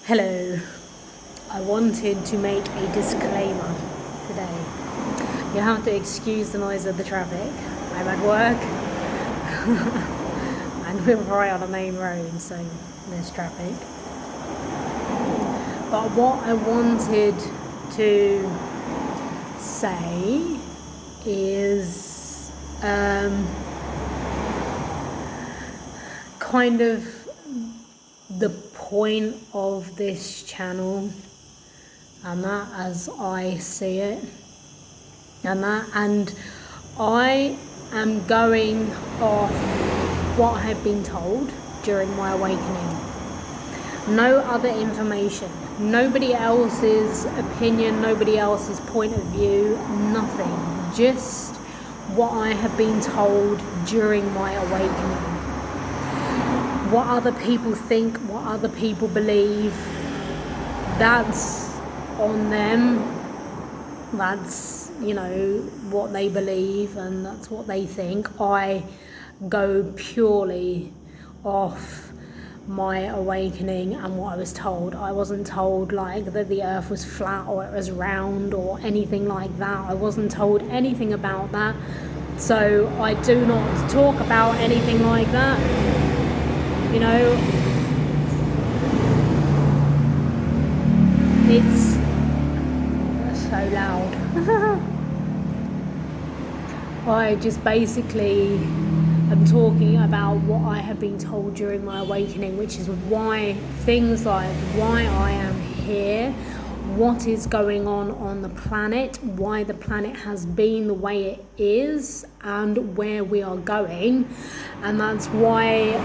Hello. I wanted to make a disclaimer today. You have to excuse the noise of the traffic. I'm at work and we're right on a main road, so there's traffic. But what I wanted to say is kind of the point of this channel, and that as I see it, and I am going off what I have been told during my awakening. No other information, nobody else's opinion, nobody else's point of view, nothing, just what I have been told during my awakening. What other people think, what other people believe, that's on them. That's, what they believe and that's what they think. I go purely off my awakening and what I was told. I wasn't told that the earth was flat or it was round or anything like that. I wasn't told anything about that. So I do not talk about anything like that. It's so loud. I just basically am talking about what I have been told during my awakening, which is why things like why I am here, what is going on the planet, why the planet has been the way it is, and where we are going. And that's why,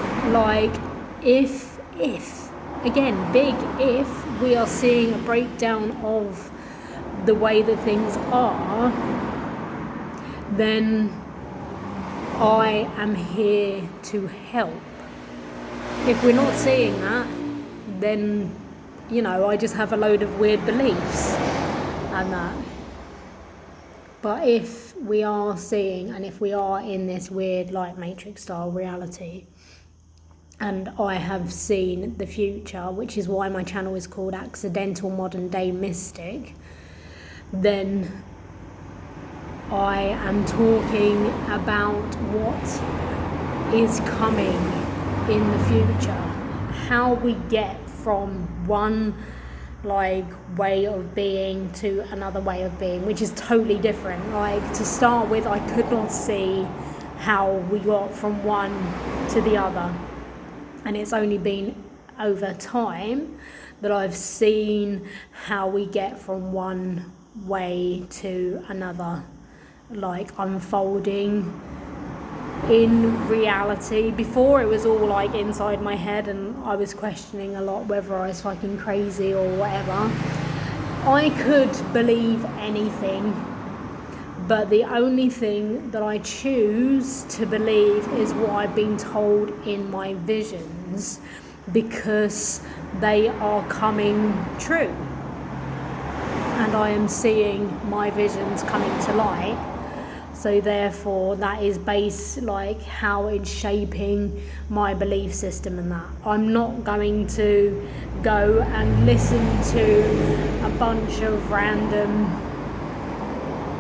if again, big if we are seeing a breakdown of the way that things are, then I am here to help. If we're not seeing that, then I just have a load of weird beliefs and that. But if we are seeing, and if we are in this weird Matrix style reality, and I have seen the future, which is why my channel is called Accidental Modern Day Mystic, then I am talking about what is coming in the future, how we get from one way of being to another way of being, which is totally different. To start with, I could not see how we got from one to the other, and it's only been over time that I've seen how we get from one way to another, unfolding in reality. Before, it was all inside my head, and I was questioning a lot whether I was fucking crazy or whatever. I could believe anything, but the only thing that I choose to believe is what I've been told in my visions, because they are coming true, and I am seeing my visions coming to light. So therefore, that is how it's shaping my belief system, and that I'm not going to go and listen to a bunch of random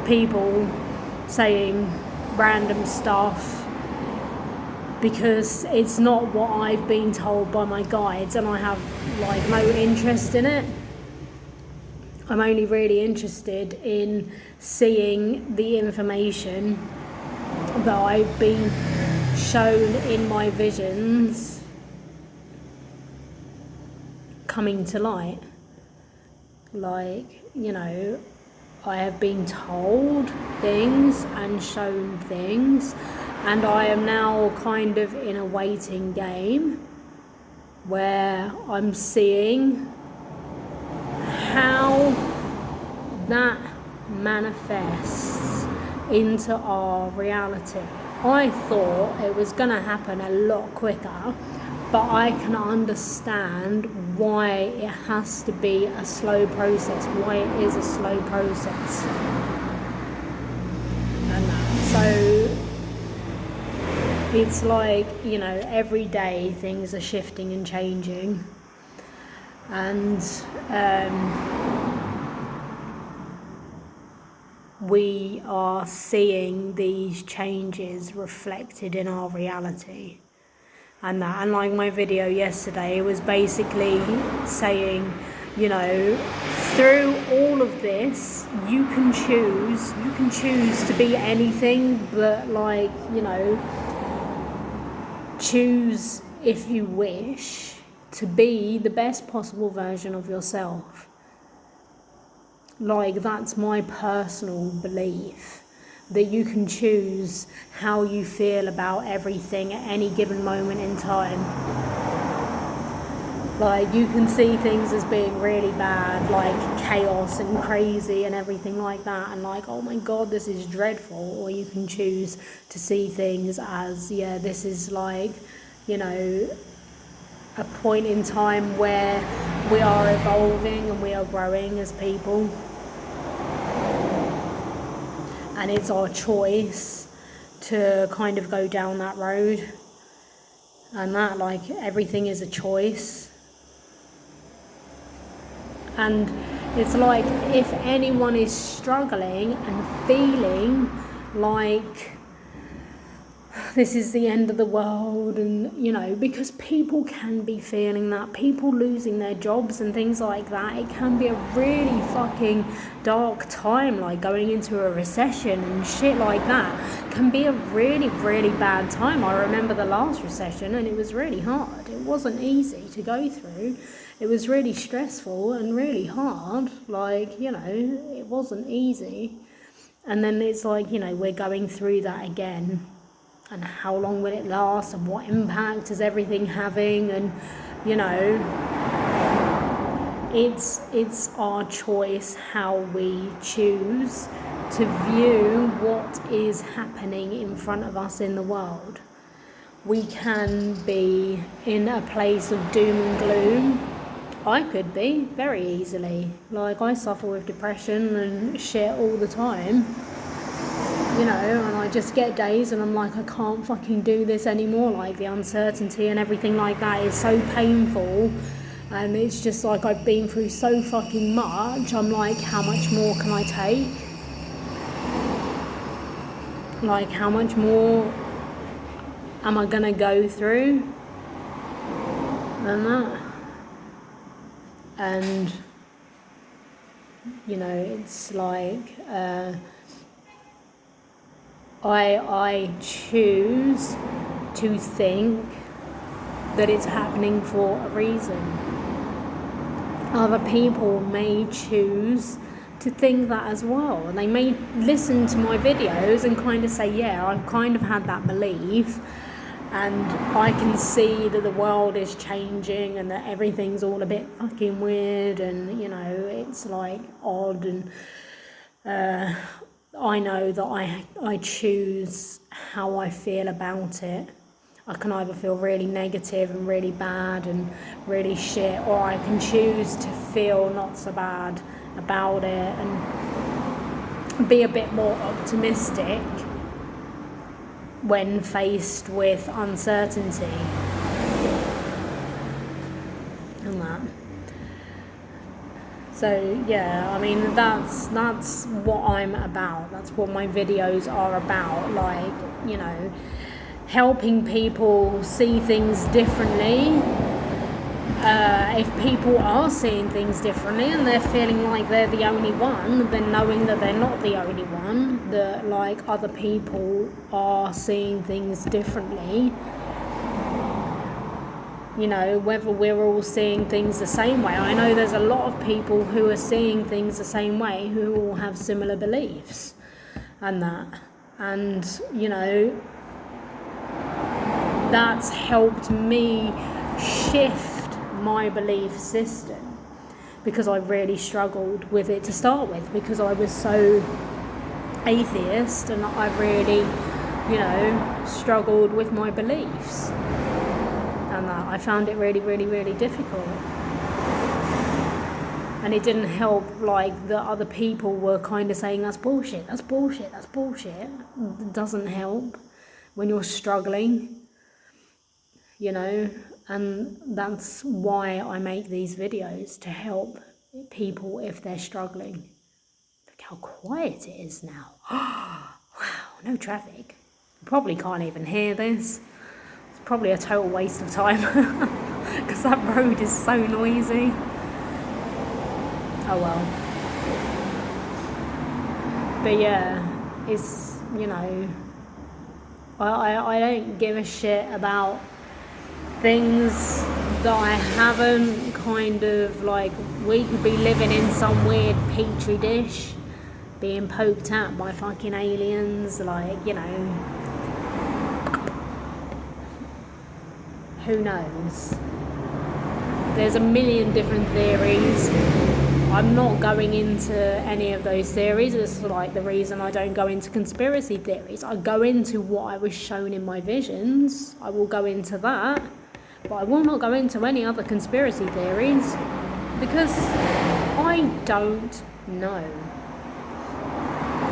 people saying random stuff, because it's not what I've been told by my guides, and I have no interest in it. I'm only really interested in seeing the information that I've been shown in my visions coming to light. I have been told things and shown things, and I am now kind of in a waiting game where I'm seeing how that manifests into our reality. I thought it was going to happen a lot quicker, but I can understand why it has to be a slow process, why it is a slow process. And so it's every day things are shifting and changing. and we are seeing these changes reflected in our reality. And like my video yesterday was basically saying, you know, through all of this, you can choose to be anything, but like, you know, choose, if you wish, to be the best possible version of yourself. Like, that's my personal belief, that you can choose how you feel about everything at any given moment in time. Like, you can see things as being really bad, like chaos and crazy and everything like that, and like, oh my god, this is dreadful. Or you can choose to see things as, yeah, this is like, you know, a point in time where we are evolving and we are growing as people. And it's our choice to kind of go down that road. And that, like, everything is a choice. And it's like, if anyone is struggling and feeling like this is the end of the world, and, you know, because people can be feeling that, people losing their jobs and things like that, it can be a really fucking dark time, like going into a recession and shit like that can be a really, really bad time. I remember the last recession, and it was really hard. It wasn't easy to go through. It was really stressful and really hard. Like, you know, it wasn't easy. And then it's like, you know, we're going through that again. And how long will it last, and what impact is everything having? And, you know, it's our choice how we choose to view what is happening in front of us in the world. We can be in a place of doom and gloom. I could be, very easily. Like, I suffer with depression and shit all the time. You know, and I just get days and I'm like, I can't fucking do this anymore. Like, the uncertainty and everything like that is so painful. And it's just like, I've been through so fucking much. I'm like, how much more can I take? Like, how much more am I gonna go through than that? And, you know, it's like, I choose to think that it's happening for a reason. Other people may choose to think that as well. And they may listen to my videos and kind of say, yeah, I've kind of had that belief, and I can see that the world is changing and that everything's all a bit fucking weird, and, you know, it's like odd, and I know that I choose how I feel about it. I can either feel really negative and really bad and really shit, or I can choose to feel not so bad about it and be a bit more optimistic when faced with uncertainty and that. So yeah, I mean, that's what I'm about. That's what my videos are about. Like, you know, helping people see things differently. If people are seeing things differently and they're feeling like they're the only one, then knowing that they're not the only one, that like other people are seeing things differently. You know, whether we're all seeing things the same way. I know there's a lot of people who are seeing things the same way, who all have similar beliefs and that. And, you know, that's helped me shift my belief system, because I really struggled with it to start with, because I was so atheist, and I really, you know, struggled with my beliefs. And that I found it really, really, really difficult. And it didn't help, like, that other people were kind of saying, that's bullshit, that's bullshit, that's bullshit. It doesn't help when you're struggling, you know. And that's why I make these videos, to help people if they're struggling. Look how quiet it is now. Wow, no traffic. You probably can't even hear this. It's probably a total waste of time because that road is so noisy. Oh well. But yeah, it's, you know, I don't give a shit about things that I haven't kind of, like, we could be living in some weird petri dish being poked at by fucking aliens, like, you know, who knows? There's a million different theories. I'm not going into any of those theories. It's like the reason I don't go into conspiracy theories. I go into what I was shown in my visions. I will go into that, but I will not go into any other conspiracy theories because I don't know.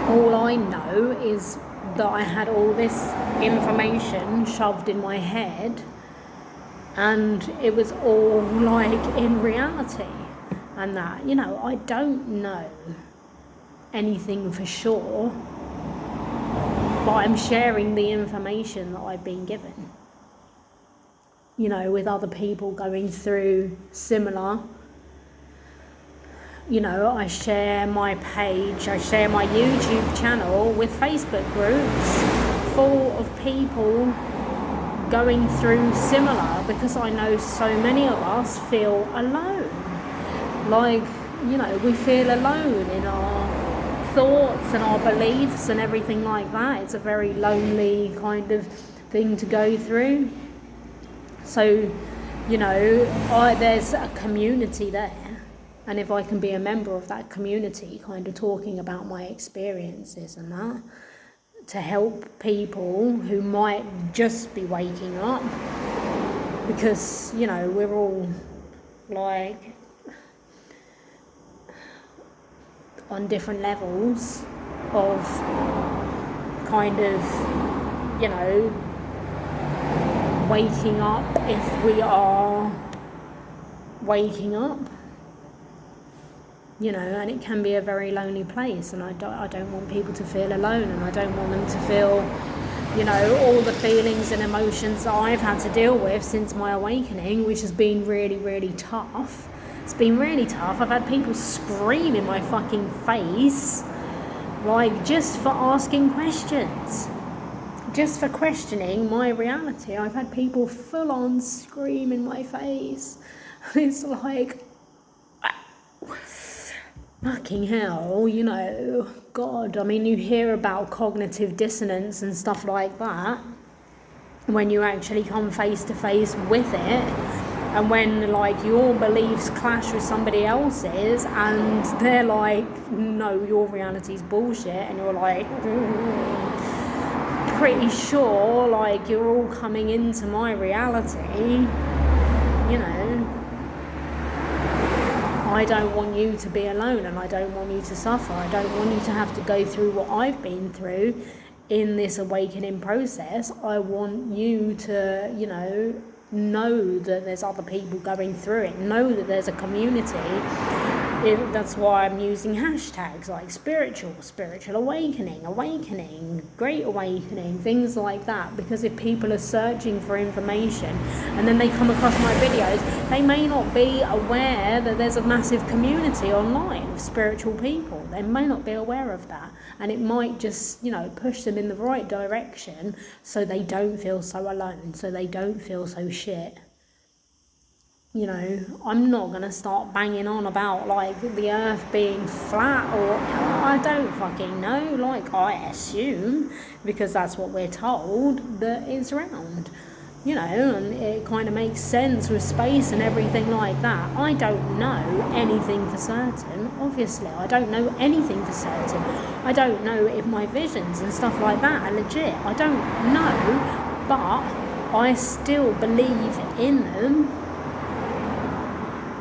All I know is that I had all this information shoved in my head and it was all like in reality. And that, you know, I don't know anything for sure, but I'm sharing the information that I've been given, you know, with other people going through similar. You know, I share my page, I share my YouTube channel with Facebook groups full of people going through similar, because I know so many of us feel alone. Like, you know, we feel alone in our thoughts and our beliefs and everything like that. It's a very lonely kind of thing to go through. So, you know, there's a community there. And if I can be a member of that community, kind of talking about my experiences and that, to help people who might just be waking up, because, you know, we're all like on different levels of kind of, you know, waking up, if we are waking up, you know, and it can be a very lonely place, and I don't want people to feel alone, and I don't want them to feel, you know, all the feelings and emotions that I've had to deal with since my awakening, which has been really, really tough. It's been really tough. I've had people scream in my fucking face, like, just for asking questions, just for questioning my reality. I've had people full on scream in my face. It's like, fucking hell, you know, God. I mean, you hear about cognitive dissonance and stuff like that when you actually come face to face with it. And when, like, your beliefs clash with somebody else's and they're like, no, your reality's bullshit, and you're like, pretty sure, like, you're all coming into my reality, you know. I don't want you to be alone, and I don't want you to suffer. I don't want you to have to go through what I've been through in this awakening process. I want you to, you know that there's other people going through it, know that there's a community. That's why I'm using hashtags like spiritual awakening, great awakening, things like that, because if people are searching for information and then they come across my videos, they may not be aware that there's a massive community online of spiritual people. They may not be aware of that, and it might just, you know, push them in the right direction so they don't feel so alone, so they don't feel so shit. You know, I'm not going to start banging on about, like, the earth being flat, or I don't fucking know. Like, I assume, because that's what we're told, that it's round. You know, and it kind of makes sense with space and everything like that. I don't know anything for certain, obviously. I don't know anything for certain. I don't know if my visions and stuff like that are legit. I don't know, but I still believe in them.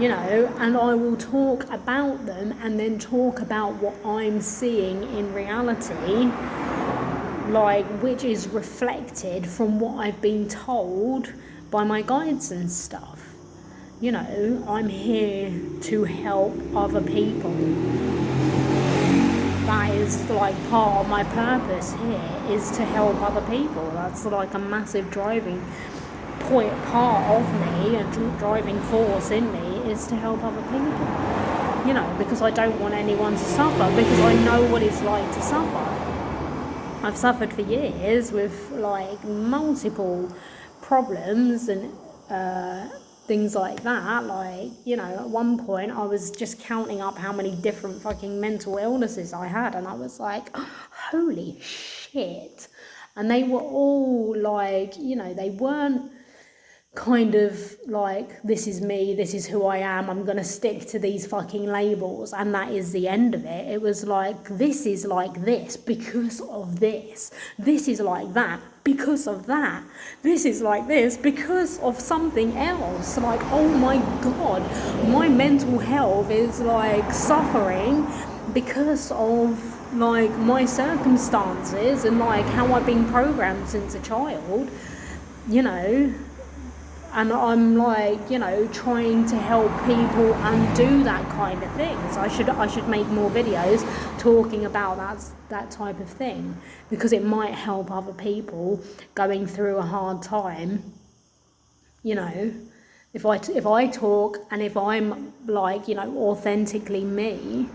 You know, and I will talk about them and then talk about what I'm seeing in reality, like, which is reflected from what I've been told by my guides and stuff. You know, I'm here to help other people. That is like part of my purpose here, is to help other people. That's like a massive driving part of me, a driving force in me, is to help other people. You know, because I don't want anyone to suffer, because I know what it's like to suffer. I've suffered for years with like multiple problems and things like that. Like, you know, at one point I was just counting up how many different fucking mental illnesses I had, and I was like, holy shit. And they were all like, you know, they weren't kind of like, this is me, this is who I am, I'm gonna stick to these fucking labels and that is the end of it. It was like, this is like this because of this, this is like that because of that, this is like this because of something else. Like, oh my god, my mental health is like suffering because of like my circumstances and like how I've been programmed since a child, you know. And I'm like, you know, trying to help people undo that kind of thing. So I should make more videos talking about that type of thing, because it might help other people going through a hard time. You know, if I talk and if I'm like, you know, authentically me,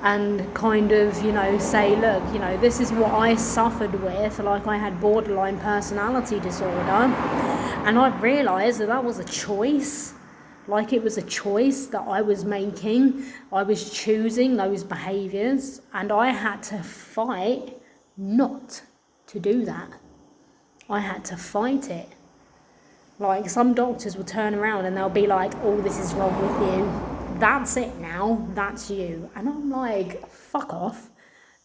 and kind of, you know, say, look, you know, this is what I suffered with. Like, I had borderline personality disorder, and I've realised that was a choice. Like, it was a choice that I was making. I was choosing those behaviours, and I had to fight not to do that. I had to fight it. Like, some doctors will turn around and they'll be like, oh, this is wrong with you. That's it now, that's you. And I'm like, fuck off.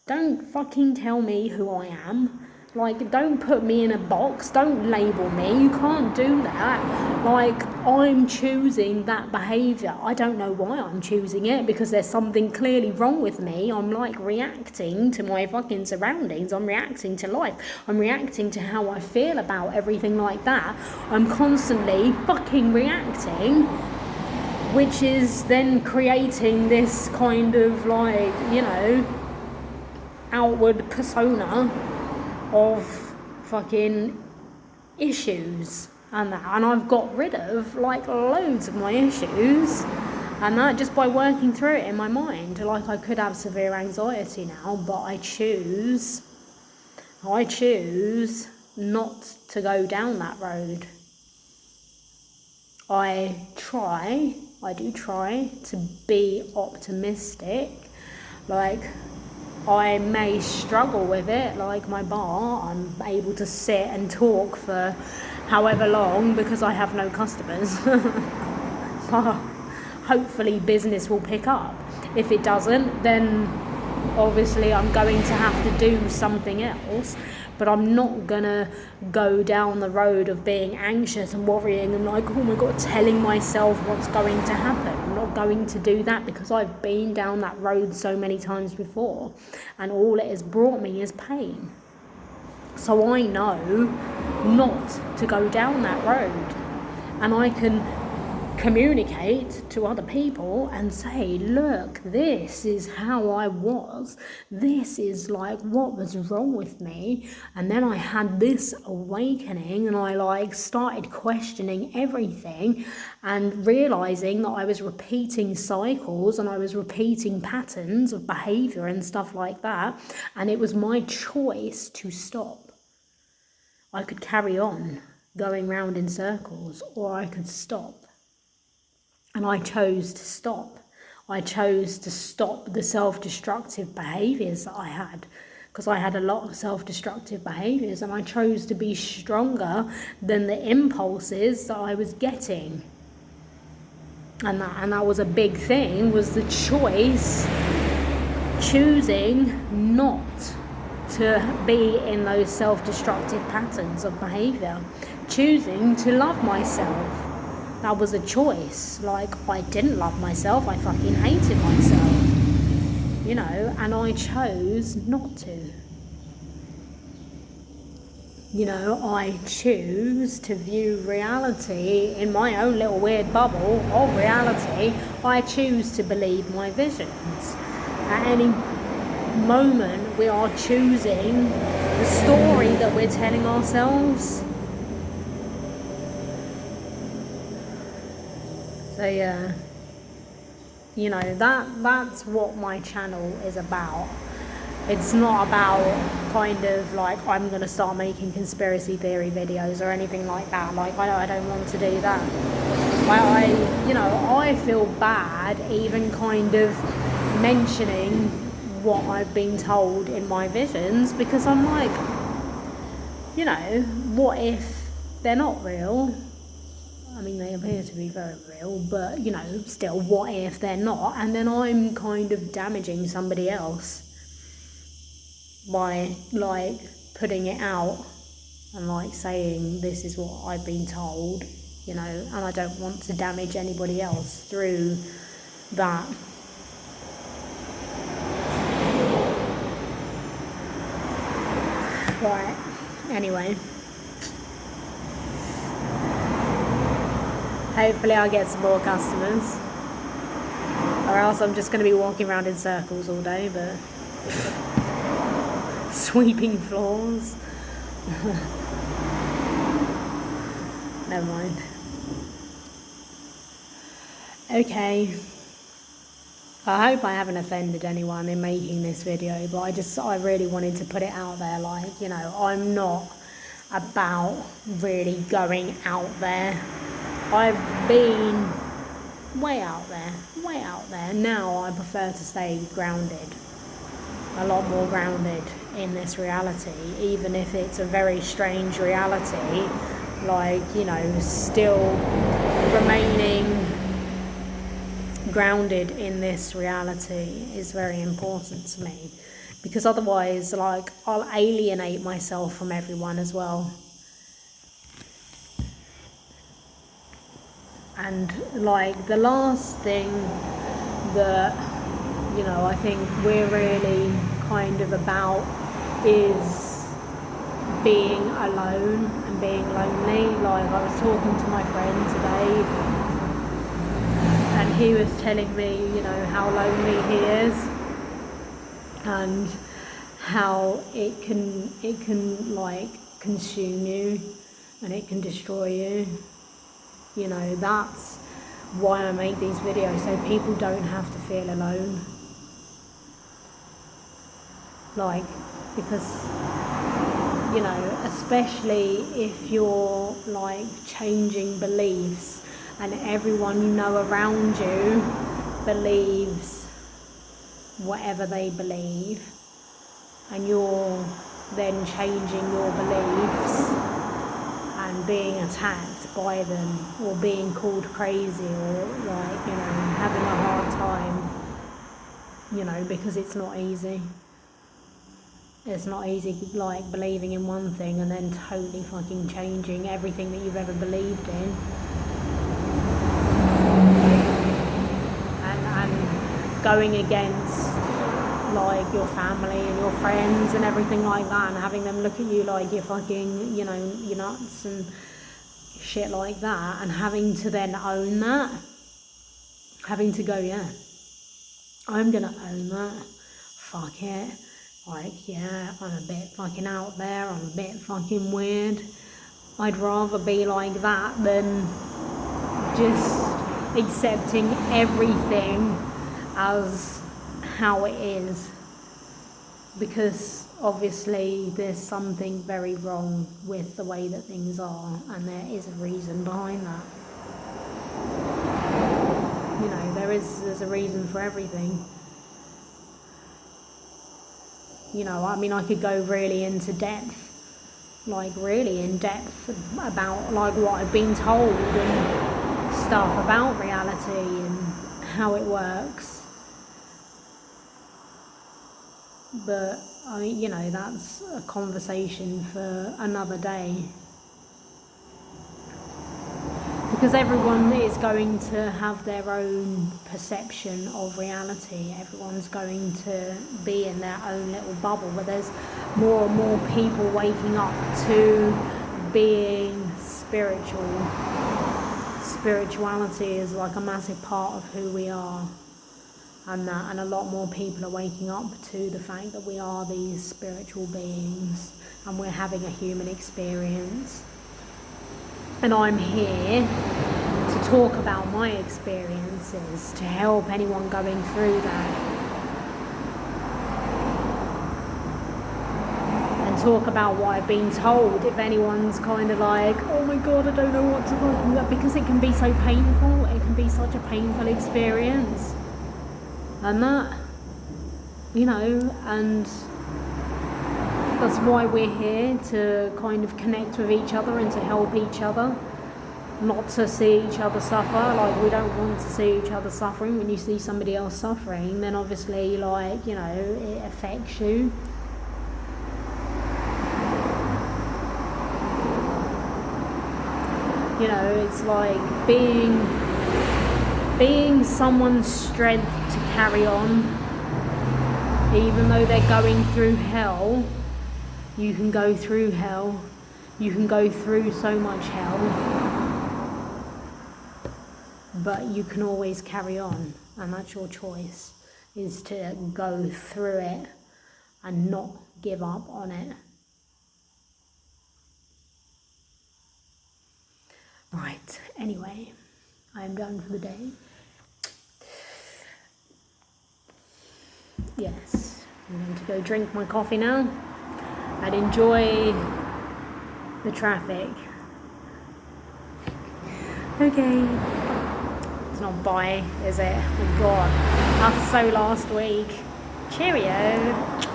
Don't fucking tell me who I am. Like, don't put me in a box, don't label me, you can't do that. Like, I'm choosing that behaviour. I don't know why I'm choosing it, because there's something clearly wrong with me. I'm like reacting to my fucking surroundings, I'm reacting to life, I'm reacting to how I feel about everything like that. I'm constantly fucking reacting, which is then creating this kind of like, you know, outward persona of fucking issues and that. And I've got rid of like loads of my issues, and that just by working through it in my mind. Like, I could have severe anxiety now, but I choose not to go down that road. I do try to be optimistic. Like, I may struggle with it, like my bar, I'm able to sit and talk for however long because I have no customers. Hopefully business will pick up. If it doesn't, then obviously I'm going to have to do something else. But I'm not gonna go down the road of being anxious and worrying and like, oh my god, telling myself what's going to happen. I'm not going to do that, because I've been down that road so many times before, and all it has brought me is pain. So I know not to go down that road, and I can communicate to other people and say, look, this is how I was, this is like what was wrong with me. And then I had this awakening, and I like started questioning everything and realizing that I was repeating cycles and I was repeating patterns of behavior and stuff like that, and it was my choice to stop. I could carry on going round in circles, or I could stop. And I chose to stop. I chose to stop the self-destructive behaviours that I had, because I had a lot of self-destructive behaviours, and I chose to be stronger than the impulses that I was getting. And that was a big thing, was the choice, choosing not to be in those self-destructive patterns of behaviour, choosing to love myself. That was a choice. Like, I didn't love myself, I fucking hated myself, you know, and I chose not to. I choose to view reality in my own little weird bubble of reality. I choose to believe my visions. At any moment, we are choosing the story that we're telling ourselves. So yeah, that's what my channel is about. It's not about kind of like I'm going to start making conspiracy theory videos or anything like that. Like I don't want to do that. I feel bad even kind of mentioning what I've been told in my visions, because I'm like, what if they're not real? I mean, they appear to be very real, but still, what if they're not? And then I'm kind of damaging somebody else by like putting it out and like saying this is what I've been told, and I don't want to damage anybody else through that. Right, anyway, hopefully I'll get some more customers, or else I'm just going to be walking around in circles all day, but sweeping floors. Never mind. Okay. I hope I haven't offended anyone in making this video, but I really wanted to put it out there, like, I'm not about really going out there. I've been way out there. Now I prefer to stay grounded, a lot more grounded in this reality, even if it's a very strange reality, like, still remaining grounded in this reality is very important to me, because otherwise, like, I'll alienate myself from everyone as well. And like the last thing that I think we're really kind of about is being alone and being lonely. Like, I was talking to my friend today, and he was telling me, how lonely he is, and how it can like consume you, and it can destroy you. That's why I make these videos, so people don't have to feel alone. Like, because, especially if you're like changing beliefs and everyone around you believes whatever they believe, and you're then changing your beliefs and being attacked by them, or being called crazy, or like, having a hard time, because it's not easy. It's not easy, like, believing in one thing and then totally fucking changing everything that you've ever believed in. And going against, like, your family and your friends and everything like that, and having them look at you like you're fucking, you're nuts and shit like that, and having to then own that. Having to go, yeah, I'm gonna own that. Fuck it. Like, yeah, I'm a bit fucking out there, I'm a bit fucking weird. I'd rather be like that than just accepting everything as how it is. Because obviously there's something very wrong with the way that things are, and there is a reason behind that. There's a reason for everything. I mean, I could go really into depth, like really in depth about like what I've been told and stuff about reality and how it works. But that's a conversation for another day. because everyone is going to have their own perception of reality. Everyone's going to be in their own little bubble, but there's more and more people waking up to being spiritual. Spirituality is like a massive part of who we are, and a lot more people are waking up to the fact that we are these spiritual beings and we're having a human experience. And I'm here to talk about my experiences, to help anyone going through that, and talk about what I've been told if anyone's kind of like, oh my god, I don't know what to do, because it can be so painful. It can be such a painful experience, and that, and that's why we're here, to kind of connect with each other and to help each other, not to see each other suffer. Like, we don't want to see each other suffering. When you see somebody else suffering, then obviously, it affects you. It's like being someone's strength to carry on, even though they're going through hell. You can go through hell. You can go through so much hell. But you can always carry on. And that's your choice, is to go through it and not give up on it. Right, anyway, I'm done for the day. Yes, I'm going to go drink my coffee now and enjoy the traffic. Okay. It's not bye, is it? Oh god, that's so last week. Cheerio.